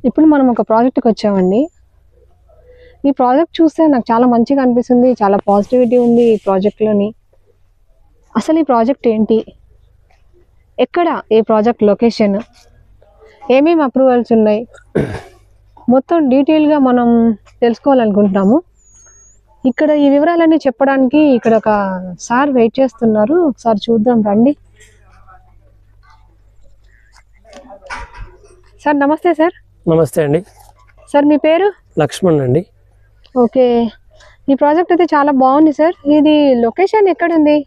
ఇప్పుడు మనం ఒక ప్రాజెక్ట్కి వచ్చామండి. ఈ ప్రాజెక్ట్ చూస్తే నాకు చాలా మంచిగా అనిపిస్తుంది, చాలా పాజిటివిటీ ఉంది ఈ ప్రాజెక్ట్లోని. అసలు ఈ ప్రాజెక్ట్ ఏంటి, ఎక్కడ ఈ ప్రాజెక్ట్ లొకేషన్, ఏమేమి అప్రూవల్స్ ఉన్నాయి, మొత్తం డీటెయిల్గా మనం తెలుసుకోవాలనుకుంటున్నాము. ఇక్కడ ఈ వివరాలన్నీ చెప్పడానికి ఇక్కడ ఒక సార్ వెయిట్ చేస్తున్నారు. ఒకసారి చూద్దాం రండి. సార్ నమస్తే. సార్ నమస్తే అండి. సార్ మీ పేరు? లక్ష్మణ్ అండి. ఓకే, ఈ ప్రాజెక్ట్ అయితే చాలా బాగుంది సార్. ఇది లొకేషన్ ఎక్కడ ఉంది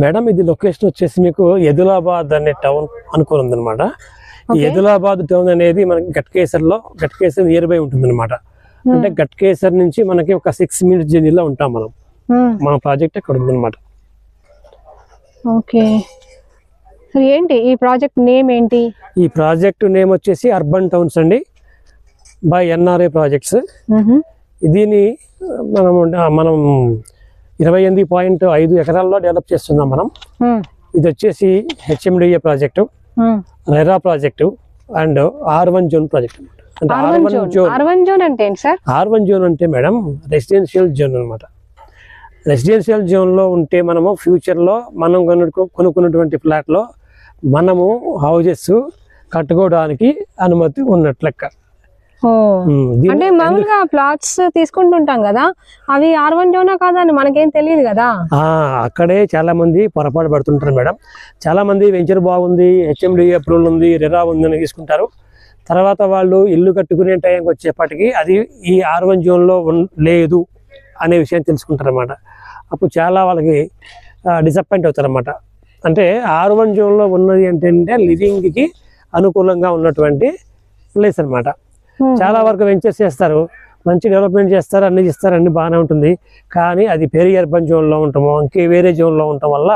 మేడం? ఇది లొకేషన్ వచ్చేసి మీకు ఎదిలాబాద్ అనే టౌన్ అనుకుని ఉందన్నమాట. ఈ ఎదిలాబాద్ టౌన్ అనేది మనకి గట్కేసర్ నియర్ బై ఉంటుంది అనమాట. అంటే గట్కేసర్ నుంచి మనకి ఒక 6 minutes జర్నీలో ఉంటాం మనం. మన ప్రాజెక్ట్ అక్కడ ఉందన్నమాట. ఓకే, ఏంటి ఈ ప్రాజెక్ట్ నేమ్ ఏంటి? ఈ ప్రాజెక్ట్ నేమ్ వచ్చేసి అర్బన్ టౌన్స్ అండి, బై ఎన్ఆర్ఐ ప్రాజెక్ట్స్. దీన్ని మనం 28.5 ఎకరాల్లో డెవలప్ చేస్తున్నాం మనం. ఇది వచ్చేసి HMDA project, RERA project and R1 zone project. అంటే R1 జోన్ అంటే ఏంటి సార్? R1 జోన్ అంటే మేడం రెసిడెన్షియల్ జోన్ అనమాట. రెసిడెన్షియల్ జోన్లో ఉంటే మనము ఫ్యూచర్లో మనం కొనుక్కున్నటువంటి ఫ్లాట్లో మనము హౌజెస్ కట్టుకోవడానికి అనుమతి ఉన్నట్లు లెక్క. అంటే మామూలుగా ప్లాట్స్ తీసుకుంటుంటాం కదా, అవి R1 జోనా కాదా అని మనకేం తెలియదు కదా. అక్కడే చాలా మంది పొరపాటు పడుతుంటారు మేడం. చాలా మంది వెంచర్ బాగుంది, హెచ్ఎండిఏ అప్రూవల్ ఉంది, రెరా ఉంది అని తీసుకుంటారు. తర్వాత వాళ్ళు ఇల్లు కట్టుకునే టైంకి వచ్చేప్పటికి అది ఈ R1 జోన్లో లేదు అనే విషయం తెలుసుకుంటారు అన్నమాట. అప్పుడు చాలా వాళ్ళకి డిసప్పాయింట్ అవుతారు అన్నమాట. అంటే R1 జోన్లో ఉన్నది ఏంటంటే లివింగ్కి అనుకూలంగా ఉన్నటువంటి ప్లేస్ అనమాట. చాలా వరకు వెంచర్స్ చేస్తారు, మంచి డెవలప్మెంట్ చేస్తారు, అన్ని చేస్తారు, అన్ని బాగానే ఉంటుంది. కానీ అది పెరి అర్బన్ జోన్లో ఉంటామో ఇంకే వేరే జోన్లో ఉండటం వల్ల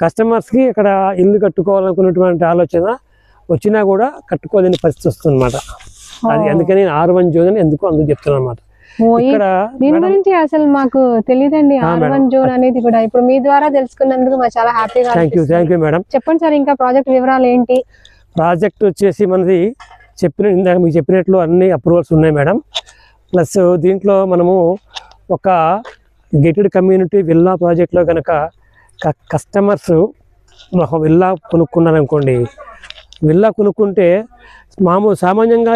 కస్టమర్స్కి ఇక్కడ ఇల్లు కట్టుకోవాలనుకున్నటువంటి ఆలోచన వచ్చినా కూడా కట్టుకోలేని పరిస్థితి వస్తుంది అనమాట. అది అందుకని R1 జోన్ అని అందుకు చెప్తున్నాను అనమాట. ఇక్కడ దీని గురించి అసలు మాకు తెలియదండి, R1 జోన్ అనేది కూడా ఇప్పుడు మీ ద్వారా తెలుసుకున్నందుకు మాకు చాలా హ్యాపీగా. Thank you madam. చెప్పండి సార్, ఇంకా ప్రాజెక్ట్ వివరాలు ఏంటి? ప్రాజెక్ట్ వచ్చేసి మనది ఇందాక మీకు చెప్పినట్లు అన్ని అప్రూవల్స్ ఉన్నాయి మేడం. ప్లస్ దీంట్లో మనము ఒక గేటెడ్ కమ్యూనిటీ విల్లా ప్రాజెక్ట్లో కనుక కస్టమర్స్ ఒక విల్లా కొనుక్కున్నారనుకోండి, విల్లా కొనుక్కుంటే సామాన్యంగా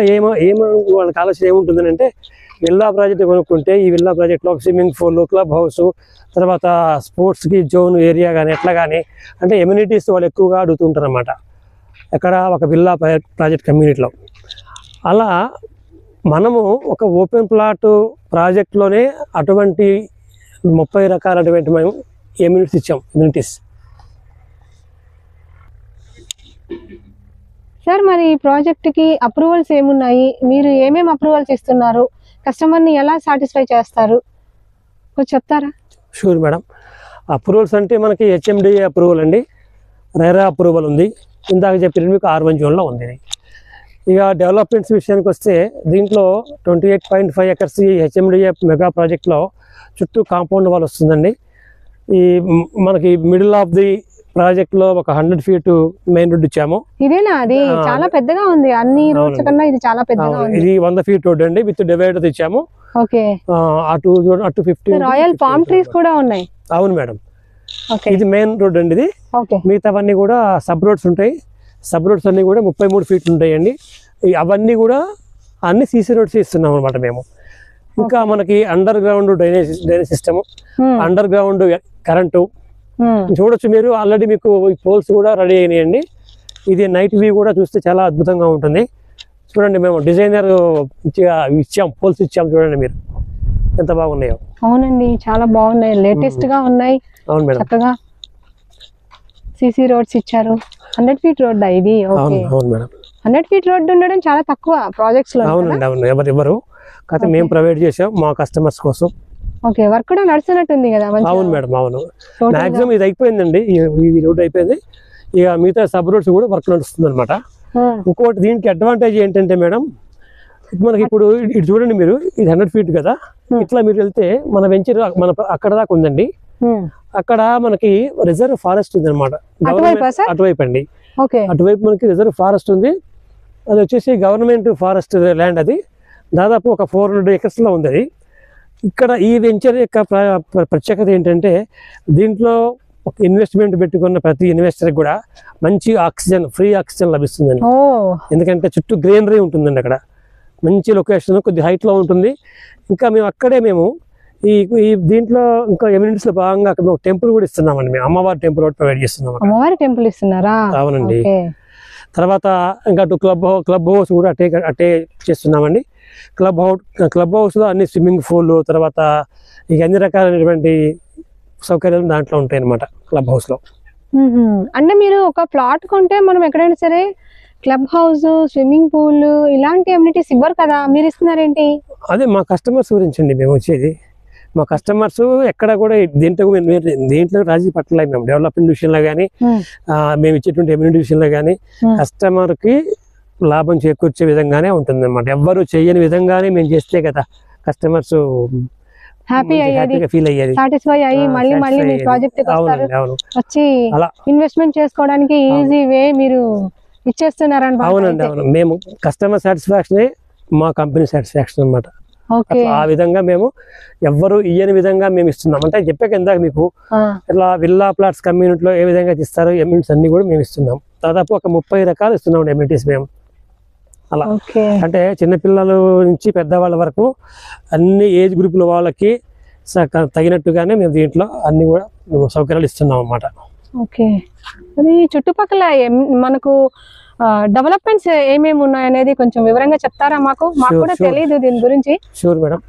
వాళ్ళకి ఆలోచన ఏముంటుందని అంటే, విల్లా ప్రాజెక్ట్ కొనుక్కుంటే ఈ విల్లా ప్రాజెక్ట్లో ఒక స్విమ్మింగ్ పూల్, క్లబ్ హౌస్, తర్వాత స్పోర్ట్స్కి జోన్ ఏరియా కానీ ఎట్లా కానీ అంటే ఎమ్యూనిటీస్ వాళ్ళు ఎక్కువగా అడుగుతుంటారు అన్నమాట ఎక్కడ ఒక విల్లా ప్రాజెక్ట్ కమ్యూనిటీలో. అలా మనము ఒక ఓపెన్ ప్లాట్ ప్రాజెక్ట్లోనే అటువంటి 30 రకాలటువంటి మేము ఎమ్యూనిటీస్ ఇచ్చాం. సార్ మరి ఈ ప్రాజెక్ట్కి అప్రూవల్స్ ఏమున్నాయి, మీరు ఏమేమి అప్రూవల్స్ ఇస్తున్నారు, కస్టమర్ని ఎలా సాటిస్ఫై చేస్తారు కొంచెం చెప్తారా? Sure madam. అప్రూవల్స్ అంటే మనకి హెచ్ఎండిఏ అప్రూవల్ అండి, రెరా అప్రూవల్ ఉంది, ఇందాక చెప్పిన మీకు R1 జోన్లో ఉంది. ఇక డెవలప్మెంట్స్ విషయానికి వస్తే దీంట్లో 28.5 acres హెచ్ఎండిఏ మెగా ప్రాజెక్ట్లో చుట్టూ కాంపౌండ్ వాల్ వస్తుందండి. ఈ మనకి మిడిల్ ఆఫ్ ది ప్రాజెక్ట్ లో ఒక 100 feet మెయిన్ రోడ్ ఇచ్చాము. ఇదేనా? అది చాలా పెద్దగా ఉంది, అన్ని రోడ్స్ కన్నా ఇది చాలా పెద్దగా ఉంది. ఇది 100 feet రోడ్ అండి, విత్ డివైడర్ ఇచ్చాము. ఓకే, అటు 50 రాయల్ పామ్ ట్రీస్ కూడా ఉన్నాయి. అవును మేడం. ఇది మెయిన్ రోడ్ అండి. ఇది మిగతావన్నీ కూడా సబ్ రోడ్స్ ఉంటాయి. సబ్ రోడ్స్ అన్ని కూడా 33 feet ఉంటాయండి. అవన్నీ కూడా అన్ని సీసీ రోడ్స్ ఇస్తున్నాం అనమాట మేము. ఇంకా మనకి under ground drainage system, under ground current చూడొచ్చు మీరు. ఆల్రెడీ మీకు పోల్స్ కూడా రెడీ అయినాయండి. ఇది నైట్ వ్యూ కూడా చూస్తే చాలా అద్భుతంగా ఉంటుంది. చూడండి, మేము డిజైనర్ ఇచ్చాం, పోల్స్ ఇచ్చాం. చూడండి మీరు ఎంత బాగున్నాయో. అవునండి, చాలా బాగున్నాయి, లేటెస్ట్ గా ఉన్నాయి. అవును మేడం, చక్కగా సీసీ రోడ్స్ ఇచ్చారు. 100 feet రోడ్ ఇది. అవును మేడం. 100 feet రోడ్ ఉండడం చాలా తక్కువ ప్రాజెక్ట్స్ లో. అవునండి, అవును. ఎవరు కాకపోతే మేము ప్రొవైడ్ చేసాం మా కస్టమర్స్ కోసం. ఓకే, వర్క్ కూడా నడుస్తున్నట్టుంది కదా? అవును మేడం, అవును. మాక్సిమం ఇది అయిపోయిందండి, ఈ రోడ్ అయిపోయింది. ఇక మిగతా సబ్ రోడ్స్ కూడా వర్క్ నడుస్తుంది అనమాట. ఇంకోటి దీనికి అడ్వాంటేజ్ ఏంటంటే మేడం, మనకి ఇప్పుడు ఇటు చూడండి మీరు, ఇది 100 feet కదా. ఇట్లా మీరు వెళ్తే మన వెంచర్ మన అక్కడ దాకా ఉందండి. అక్కడ మనకి రిజర్వ్ ఫారెస్ట్ ఉంది అనమాట. అటువైపు అండి, అటువైపు మనకి రిజర్వ్ ఫారెస్ట్ ఉంది. అది వచ్చేసి గవర్నమెంట్ ఫారెస్ట్ ల్యాండ్, అది దాదాపు ఒక 400 acres ఉంది. అది ఇక్కడ ఈ వెంచర్ యొక్క ప్రత్యేకత ఏంటంటే దీంట్లో ఒక ఇన్వెస్ట్మెంట్ పెట్టుకున్న ప్రతి ఇన్వెస్టర్కి కూడా మంచి ఆక్సిజన్, ఫ్రీ ఆక్సిజన్ లభిస్తుందండి. ఎందుకంటే చుట్టూ గ్రీనరీ ఉంటుందండి, అక్కడ మంచి లొకేషన్, కొద్ది హైట్లో ఉంటుంది. ఇంకా మేము అక్కడే ఈ దీంట్లో ఇంకా ఎమ్యూనిటీస్లో భాగంగా అక్కడ ఒక టెంపుల్ కూడా ఇస్తున్నామండి. మేము అమ్మవారి టెంపుల్ ఒకటి ప్రొవైడ్ చేస్తున్నాం. అమ్మవారి టెంపుల్ ఇస్తున్నారా? అవునండి. తర్వాత ఇంకా క్లబ్ హౌస్ కూడా అటే చేస్తున్నామండి. క్లబ్ హౌస్లో అన్ని స్విమ్మింగ్ పూల్, తర్వాత ఇక అన్ని రకాలైనటువంటి సౌకర్యాలు దాంట్లో ఉంటాయి అన్నమాట క్లబ్ హౌస్లో. అంటే మీరు ఒక ప్లాట్ కొంటే మనం ఎక్కడైనా సరే క్లబ్ హౌస్, స్విమ్మింగ్ పూల్ ఇలాంటి అమ్యూనిటీస్ ఇవ్వరు కదా, మీరు ఇస్తున్నారేంటి? అదే మా కస్టమర్స్ గురించి అండి మేము వచ్చేది. మా కస్టమర్స్ ఎక్కడ కూడా దీంట్లో రాజీ పట్టలేదు. మేము డెవలప్మెంట్ విషయంలో కానీ, మేము ఇచ్చేటువంటి అమ్యూనిటీ విషయంలో కానీ కస్టమర్కి లాభం చేకూర్చే విధంగానే ఉంటుంది అన్నమాట. ఎవ్వరు చేయని విధంగానే మేము చేస్తే కదా కస్టమర్స్ హ్యాపీగా ఫీల్ అయ్యేది, సాటిస్ఫై అయ్యి మళ్ళీ మీ ప్రాజెక్ట్ వచ్చి ఇన్వెస్ట్మెంట్ చేసుకోవడానికి ఈజీ వే మీరు ఇచ్చేస్తున్నారని. అవునండి, అవును. మేము కస్టమర్ సాటిస్ఫాక్షన్ మా కంపెనీ సాటిస్ఫాక్షన్ అన్నమాట. ఆ విధంగా మేము ఎవ్వరు ఇయ్యని విధంగా మేము ఇస్తున్నాం. అంటే చెప్పాక ఇందాక మీకు ఇట్లా విల్లా ప్లాట్స్ కమ్యూనిటీలో ఏ విధంగా ఇస్తారో ఎమ్యూనిటీస్ అన్ని కూడా మేము ఇస్తున్నాం. దాదాపు ఒక 30 రకాలు ఇస్తున్నాం ఎమ్యూనిటీస్ మేము. అలా అంటే చిన్నపిల్లల నుంచి పెద్దవాళ్ళ వరకు అన్ని ఏజ్ గ్రూపుల వాళ్ళకి తగినట్టుగానే మేము దీంట్లో అన్ని కూడా సౌకర్యాలు ఇస్తున్నాం అన్నమాట. ఓకే, అది చుట్టుపక్కల మనకు డెవలప్మెంట్స్ ఏమేమి ఉన్నాయనేది కొంచెం వివరంగా చెప్తారా? మాకు కూడా తెలియదు దీని గురించి. Sure madam.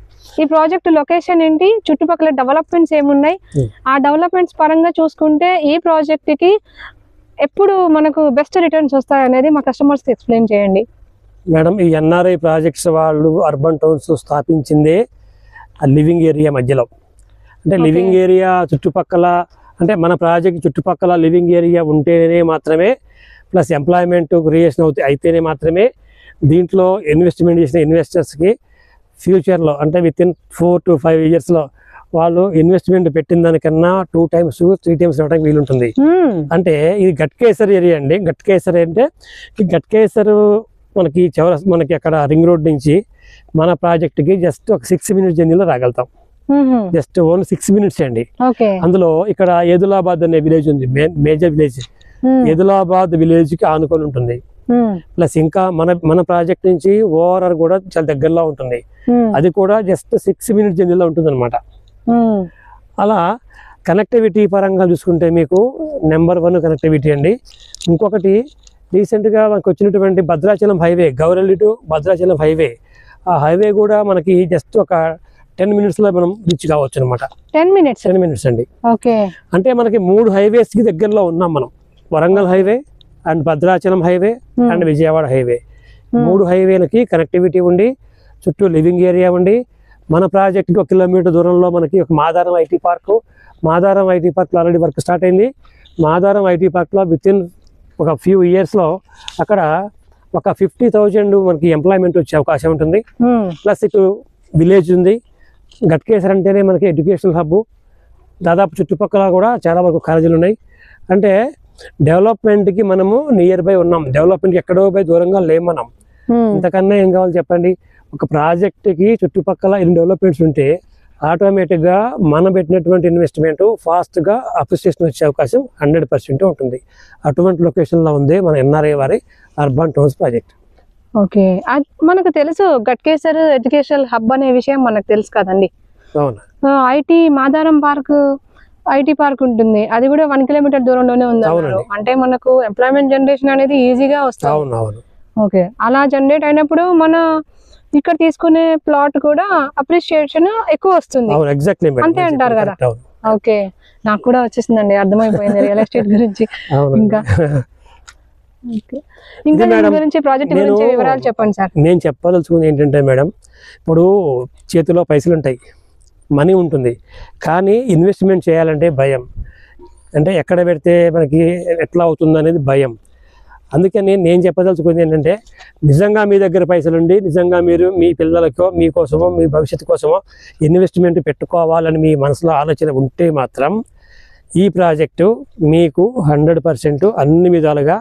ఈ ప్రాజెక్ట్ లొకేషన్ ఏంటి, చుట్టుపక్కల డెవలప్మెంట్స్ ఏమున్నాయి, ఆ డెవలప్మెంట్స్ పరంగా చూసుకుంటే ఈ ప్రాజెక్ట్ కి ఎప్పుడు మనకు బెస్ట్ రిటర్న్స్ వస్తాయి అనేది మా కస్టమర్స్ కి ఎక్స్ప్లెయిన్ చేయండి. మేడం, ఈ ఎన్ఆర్ఐ ప్రాజెక్ట్స్ వాళ్ళు అర్బన్ టౌన్స్ స్థాపించిందే లివింగ్ ఏరియా మధ్యలో. అంటే లివింగ్ ఏరియా చుట్టుపక్కల, అంటే మన ప్రాజెక్ట్ చుట్టుపక్కల లివింగ్ ఏరియా ఉంటేనే మాత్రమే, ప్లస్ ఎంప్లాయ్మెంట్ క్రియేషన్ అయితేనే మాత్రమే దీంట్లో ఇన్వెస్ట్మెంట్ చేసిన ఇన్వెస్టర్స్కి ఫ్యూచర్లో అంటే విత్ ఇన్ 4 to 5 yearsలో వాళ్ళు ఇన్వెస్ట్మెంట్ పెట్టిన దానికన్నా 2 times 3 times రావడానికి వీలుంటుంది. అంటే ఇది గట్కేసర్ ఏరియా అండి. గట్కేసర్ అంటే ఈ గట్కేసర్ మనకి అక్కడ రింగ్ రోడ్ నుంచి మన ప్రాజెక్ట్కి జస్ట్ ఒక 6 minutes జర్నీలో రాగలుగుతాం. జస్ట్ ఓన్లీ 6 minutes అండి. అందులో ఇక్కడ ఏదులాబాద్ అనే విలేజ్ ఉంది, మేజర్ విలేజ్. ఏదులాబాద్ విలేజ్ కి ఆనుకొని ఉంటుంది. ప్లస్ ఇంకా మన ప్రాజెక్ట్ నుంచి ఓఆర్ఆర్ కూడా చాలా దగ్గరలో ఉంటుంది. అది కూడా జస్ట్ 6 minutes జర్నీలో ఉంటుంది అనమాట. అలా కనెక్టివిటీ పరంగా చూసుకుంటే మీకు నెంబర్ 1 కనెక్టివిటీ అండి. ఇంకొకటి రీసెంట్గా మనకు వచ్చినటువంటి Bhadrachalam highway, Gowrelli to Bhadrachalam highway, ఆ హైవే కూడా మనకి జస్ట్ ఒక 10 minutesలో మనం రీచ్ కావచ్చు అనమాట. 10 minutes అండి. ఓకే, అంటే మనకి 3 highways కి దగ్గరలో ఉన్నాం మనం. Warangal highway and Bhadrachalam highway and Vijayawada highway, 3 highwayలకి కనెక్టివిటీ ఉండి చుట్టూ లివింగ్ ఏరియా ఉండి మన ప్రాజెక్ట్కి 1 kilometer దూరంలో మనకి ఒక Madaram IT park. Madaram IT పార్క్లో ఆల్రెడీ వర్క్ స్టార్ట్ అయింది. మాదారం ఐటీ పార్క్లో విత్ ఇన్ ఒక few yearsలో అక్కడ ఒక 50,000 మనకి ఎంప్లాయ్మెంట్ వచ్చే అవకాశం ఉంటుంది. ప్లస్ ఇటు విలేజ్ ఉంది. గట్కేసర్ అంటేనే మనకి ఎడ్యుకేషనల్ హబ్. దాదాపు చుట్టుపక్కల కూడా చాలా వరకు కాలేజీలు ఉన్నాయి. అంటే డెవలప్మెంట్కి మనము నియర్ బై ఉన్నాం. డెవలప్మెంట్కి ఎక్కడో పోయి దూరంగా లేం మనం. ఇంతకన్నా ఏం కావాలి చెప్పండి? ఒక ప్రాజెక్ట్కి చుట్టుపక్కల ఇన్ని డెవలప్మెంట్స్ ఉంటే ఆటోమేటిక్గా మనం పెట్టినటువంటి ఇన్వెస్ట్మెంట్ ఫాస్ట్గా అప్రిసియేషన్ వచ్చే అవకాశం 100% ఉంటుంది. అటువంటి లొకేషన్లో ఉంది మన ఎన్ఆర్ఐ వారి అర్బన్ టౌన్స్ ప్రాజెక్ట్. ఓకే, మనకు తెలుసు గట్కేసర్ ఎడ్యుకేషనల్ హబ్ అనే విషయం మనకు తెలుసు కదండి. అవును. IT Madaram park, IT park ఉంటుంది, అది కూడా 1 kilometer దూరంలోనే ఉంది. అంటే మనకు ఎంప్లాయ్మెంట్ జనరేషన్ అనేది ఈజీగా వస్తుంది. అవును. ఓకే, అలా జనరేట్ అయినప్పుడు మన ఇక్కడ తీసుకునే ప్లాట్ కూడా అప్రిషియేషన్ ఎక్కువ వస్తుంది. అంతే అంటారు కదా? ఓకే, నాకు కూడా వచ్చేసిందండి, అర్థమైపోయింది రియల్ ఎస్టేట్ గురించి. ఇంకా గురించి ప్రాజెక్ట్ గురించి వివరాలు చెప్పండి సార్. నేను చెప్పదలుచుకుంది ఏంటంటే మేడం, ఇప్పుడు చేతిలో పైసలు ఉంటాయి, మనీ ఉంటుంది, కానీ ఇన్వెస్ట్మెంట్ చేయాలంటే భయం. అంటే ఎక్కడ పెడితే మనకి ఎట్లా అవుతుంది అనేది భయం. అందుకని నేను చెప్పదలుచుకుంది ఏంటంటే, నిజంగా మీ దగ్గర పైసలు ఉండి నిజంగా మీరు మీ పిల్లలకో మీకోసమో మీ భవిష్యత్తు కోసమో ఇన్వెస్ట్మెంట్ పెట్టుకోవాలని మీ మనసులో ఆలోచన ఉంటే మాత్రం ఈ ప్రాజెక్టు మీకు 100% అన్ని విధాలుగా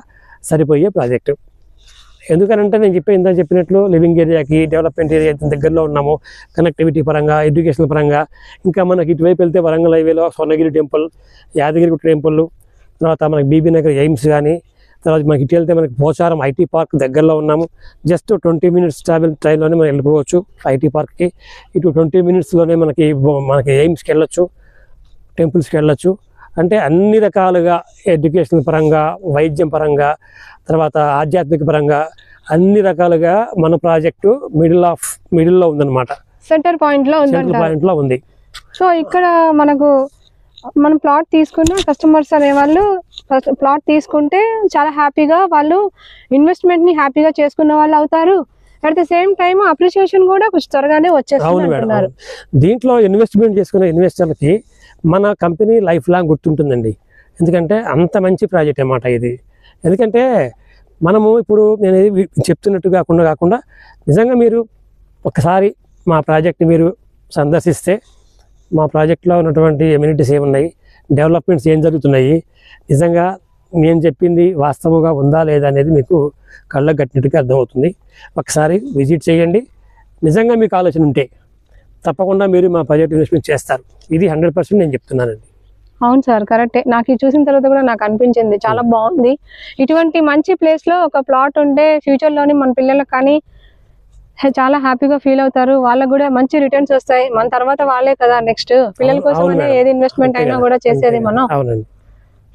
సరిపోయే ప్రాజెక్టు. ఎందుకనంటే నేను చెప్పినట్లు లివింగ్ ఏరియాకి డెవలప్మెంట్ ఏరియా దగ్గరలో ఉన్నాము, కనెక్టివిటీ పరంగా, ఎడ్యుకేషన్ పరంగా. ఇంకా మనకి ఇటువైపు వెళ్తే వరంగల్ హైవేలో స్వర్ణగిరి టెంపుల్, యాదగిరి టెంపుల్, తర్వాత మనకి బీబీ నగర్ ఎయిమ్స్ కానీ, తర్వాత మనకి ఇటు వెళ్తే మనకి పోచారం ఐటీ పార్క్ దగ్గరలో ఉన్నాము. జస్ట్ 20 minutes ట్రైన్లోనే మనం వెళ్ళిపోవచ్చు ఐటీ పార్క్కి. ఇటు 20 minutesలోనే మనకి ఎయిమ్స్కి వెళ్ళొచ్చు, టెంపుల్స్కి వెళ్ళొచ్చు. అంటే అన్ని రకాలుగా ఎడ్యుకేషన్ పరంగా, వైద్యం పరంగా, తర్వాత ఆధ్యాత్మిక పరంగా అన్ని రకాలుగా మన ప్రాజెక్టు మిడిల్లో ఉందన్నమాట. సెంటర్ పాయింట్లో ఉంది. సో ఇక్కడ మనం ప్లాట్ తీసుకున్న కస్టమర్స్ అనేవాళ్ళు ప్లాట్ తీసుకుంటే చాలా హ్యాపీగా వాళ్ళు ఇన్వెస్ట్మెంట్ని హ్యాపీగా చేసుకున్న వాళ్ళు అవుతారు. At the same time appreciation కూడా కొంచెం త్వరగానే వచ్చేస్తున్నారు. దీంట్లో ఇన్వెస్ట్మెంట్ చేసుకున్న ఇన్వెస్టర్లకి మన కంపెనీ లైఫ్ లాంగ్ గుర్తుంటుందండి. ఎందుకంటే అంత మంచి ప్రాజెక్ట్ అన్నమాట ఇది. ఎందుకంటే మనము ఇప్పుడు నేను చెప్తున్నట్టు కాకుండా నిజంగా మీరు ఒకసారి మా ప్రాజెక్ట్ని మీరు సందర్శిస్తే, మా ప్రాజెక్ట్లో ఉన్నటువంటి ఎమ్యూనిటీస్ ఏమున్నాయి, డెవలప్మెంట్స్ ఏం జరుగుతున్నాయి, నిజంగా నేను చెప్పింది వాస్తవంగా ఉందా లేదా అనేది మీకు కళ్ళకు కట్టినట్టుగా అర్థమవుతుంది. ఒకసారి విజిట్ చేయండి. నిజంగా మీకు ఆలోచన ఉంటే తప్పకుండా మీరు మా ప్రాజెక్ట్ ఇన్వెస్ట్మెంట్ చేస్తారు. ఇది 100% నేను చెప్తున్నానండి. అవును సార్, కరెక్టే. నాకు ఇది చూసిన తర్వాత కూడా నాకు అనిపించింది చాలా బాగుంది. ఇటువంటి మంచి ప్లేస్లో ఒక ప్లాట్ ఉంటే ఫ్యూచర్లోని మన పిల్లలకు కానీ చాలా హ్యాపీగా ఫీల్ అవుతారు. వాళ్ళకు కూడా మంచి రిటర్న్స్ వస్తాయి. మన తర్వాత వాళ్ళే కదా నెక్స్ట్ పిల్లల కోసమనే ఏది ఇన్వెస్ట్మెంట్ అయినా కూడా చేసేది మనం. అవునండి.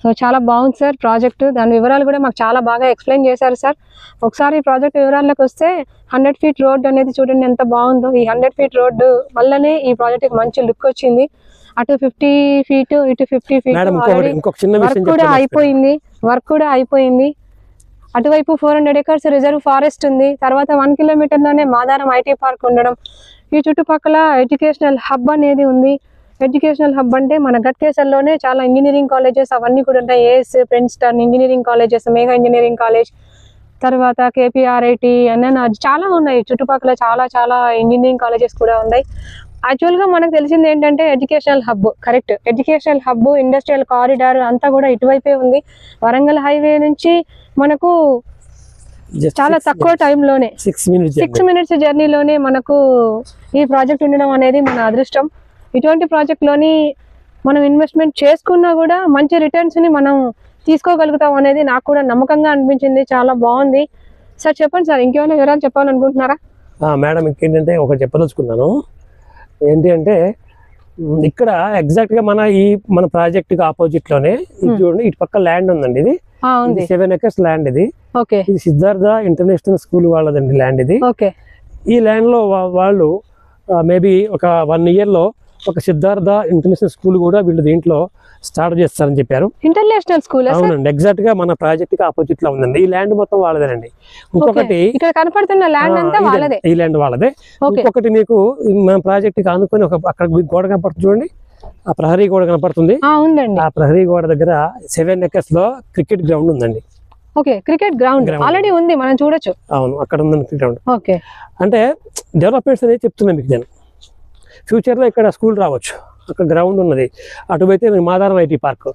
సో చాలా బాగుంది సార్ ప్రాజెక్ట్. దాని వివరాలు కూడా మాకు చాలా బాగా ఎక్స్ప్లెయిన్ చేశారు సార్. ఒకసారి ప్రాజెక్ట్ వివరాల్లోకి వస్తే 100 feet రోడ్ అనేది చూడండి ఎంత బాగుందో. ఈ 100 feet రోడ్డు వల్లనే ఈ ప్రాజెక్ట్ మంచి లుక్ వచ్చింది. అటు 50 feet ఇటు 50 feet వర్క్ కూడా అయిపోయింది. అటువైపు 400 acres రిజర్వ్ ఫారెస్ట్ ఉంది. తర్వాత 1 kilometerలోనే మాదారం ఐటీ పార్క్ ఉండడం, ఈ చుట్టుపక్కల ఎడ్యుకేషనల్ హబ్ అనేది ఉంది. ఎడ్యుకేషనల్ హబ్ అంటే మన గట్కేసర్లోనే చాలా ఇంజనీరింగ్ కాలేజెస్ అవన్నీ కూడా ఉంటాయి. AS, Princeton engineering colleges, Megha engineering college, తర్వాత కేపీఆర్ఐటి, ఎన్ఎన్ఆర్ చాలా ఉన్నాయి. చుట్టుపక్కల చాలా ఇంజనీరింగ్ కాలేజెస్ కూడా ఉన్నాయి. యాక్చువల్గా మనకు తెలిసింది ఏంటంటే educational hub, correct. Educational hub, industrial corridor అంతా కూడా ఇటువైపే ఉంది. వరంగల్ హైవే నుంచి మనకు చాలా తక్కువ టైంలోనే 6 minutes జర్నీలోనే మనకు ఈ ప్రాజెక్ట్ ఉండడం అనేది మన అదృష్టం. ఇటువంటి ప్రాజెక్ట్లోని మనం ఇన్వెస్ట్మెంట్ చేసుకున్నా కూడా మంచి రిటర్న్స్ని మనం తీసుకోగలుగుతాం అనేది నాకు కూడా నమ్మకంగా అనిపించింది. చాలా బాగుంది సార్. చెప్పండి సార్, ఇంకేమైనా వివరాలు చెప్పాలనుకుంటున్నారా? మేడం, ఇంకేంటంటే ఒకటి చెప్పదలుచుకున్నాను. ఏంటి అంటే ఇక్కడ ఎగ్జాక్ట్గా మన ప్రాజెక్ట్కి ఆపోజిట్లోనే చూడండి, ఇటు పక్క ల్యాండ్ ఉందండి. ఇది 7 acres ల్యాండ్. ఇది సిద్ధార్థ ఇంటర్నేషనల్ స్కూల్ వాళ్ళదండి ల్యాండ్ ఇది. ఈ ల్యాండ్లో వాళ్ళు మేబీ ఒక 1 yearలో ఒక సిద్ధార్థ ఇంటర్నేషనల్ స్కూల్ కూడా వీళ్ళు దీంట్లో స్టార్ట్ చేస్తారని చెప్పారు. International school? అవునండి, ఎగ్జాక్ట్ గా మన ప్రాజెక్ట్ కి ఆపోజిట్ లో ఉందండి. ఈ ల్యాండ్ మొత్తం వాళ్ళదేనండి. ఇంకొకటి ఇక్కడ కనపడుతున్న ల్యాండ్ అంతా వాళ్ళదే. ఈ ల్యాండ్ వాళ్ళదే. ఇంకొకటి మీకు మన ప్రాజెక్ట్ కి ఆనుకొని అక్కడ గోడ కనపడుతుంది చూడండి, ఆ ప్రహరీ గోడ కనపడుతుంది. ఆ ప్రహరీ గోడ దగ్గర 7 acres లో క్రికెట్ గ్రౌండ్ ఉందండి. క్రికెట్ గ్రౌండ్ ఆల్రెడీ ఉంది, మనం చూడొచ్చు. అవును, అక్కడ ఉందండి గ్రౌండ్. అంటే డెవలప్మెంట్స్ అనేది చెప్తున్నాను మీకు. నేను ఫ్యూచర్లో ఇక్కడ స్కూల్ రావచ్చు. అక్కడ గ్రౌండ్ ఉన్నది. అటుపోతే మాదారం ఐటీ పార్క్,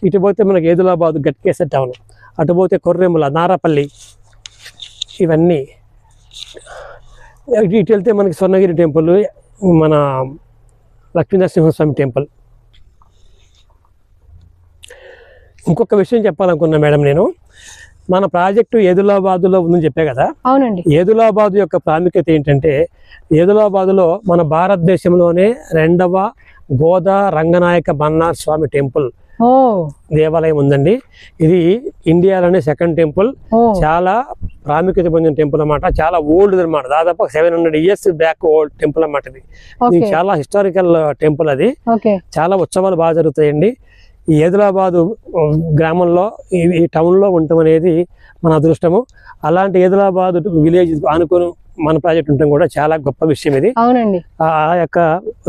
ఇటు పోతే మనకి ఏదులాబాద్ గట్కేసర్ టౌన్, అటు పోతే కొర్రెముల, నారాపల్లి, ఇవన్నీ. ఇటు వెళ్తే మనకి స్వర్ణగిరి టెంపుల్, మన లక్ష్మీనరసింహస్వామి టెంపుల్. ఇంకొక విషయం చెప్పాలనుకున్నా మేడం, నేను మన ప్రాజెక్టు ఏదులాబాద్లో ఉందని చెప్పే కదా. అవునండి. ఏదులాబాద్ యొక్క ప్రాముఖ్యత ఏంటంటే, ఏదులాబాద్లో మన భారతదేశంలోనే 2వ గోదా రంగనాయక మన్నార్ స్వామి టెంపుల్ దేవాలయం ఉందండి. ఇది ఇండియాలోనే 2nd టెంపుల్. చాలా ప్రాముఖ్యత పొందిన టెంపుల్ అన్నమాట. చాలా ఓల్డ్ అనమాట, దాదాపు 700 years బ్యాక్ ఓల్డ్ టెంపుల్ అన్నమాట. ఇది చాలా హిస్టారికల్ టెంపుల్. అది చాలా ఉత్సవాలు బాగా జరుగుతాయండి. ఈ ఏదులాబాదు గ్రామంలో ఈ టౌన్లో ఉండటం అనేది మన అదృష్టము. అలాంటి ఏదులాబాద్ విలేజ్ ఆనుకొని మన ప్రాజెక్ట్ ఉండటం కూడా చాలా గొప్ప విషయం ఇది. అవునండి. ఆ యొక్క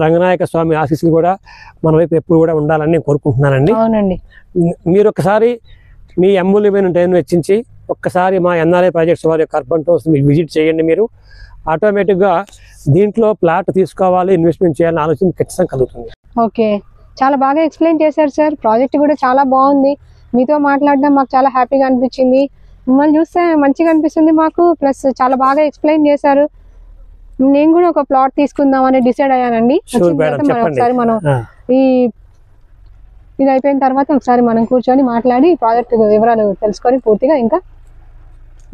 రంగనాయక స్వామి ఆశీస్సులు కూడా మన వైపు ఎప్పుడు కూడా ఉండాలని నేను కోరుకుంటున్నానండి. అవునండి. మీరు ఒకసారి మీ అమూల్యమైన టైం వెచ్చించి ఒక్కసారి మా ఎన్ఆర్ఐ ప్రాజెక్ట్స్ వారి యొక్క అర్బన్ టౌన్స్ మీకు విజిట్ చేయండి. మీరు ఆటోమేటిక్గా దీంట్లో ప్లాట్ తీసుకోవాలి, ఇన్వెస్ట్మెంట్ చేయాలని ఆలోచన ఖచ్చితంగా కలుగుతుంది. చాలా బాగా ఎక్స్ప్లెయిన్ చేశారు సార్. ప్రాజెక్ట్ కూడా చాలా బాగుంది. మీతో మాట్లాడడం మాకు చాలా హ్యాపీగా అనిపించింది. మిమ్మల్ని చూస్తే మంచిగా అనిపిస్తుంది మాకు. ప్లస్ చాలా బాగా ఎక్స్ప్లెయిన్ చేశారు. నేను కూడా ఒక ప్లాట్ తీసుకుందామని డిసైడ్ అయ్యానండి. ఒకసారి మనం ఇది అయిపోయిన తర్వాత ఒకసారి మనం కూర్చొని మాట్లాడి ప్రాజెక్ట్ వివరాలు తెలుసుకొని పూర్తిగా ఇంకా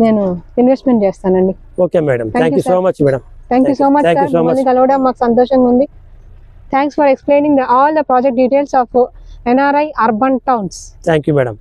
నేను ఇన్వెస్ట్మెంట్ చేస్తానండి. Okay madam, thank you so much madam. Thank you so much sir. మిమ్మల్ని కలవడం మాకు సంతోషంగా ఉంది. Thanks for explaining all the project details of NRI urban towns. Thank you madam.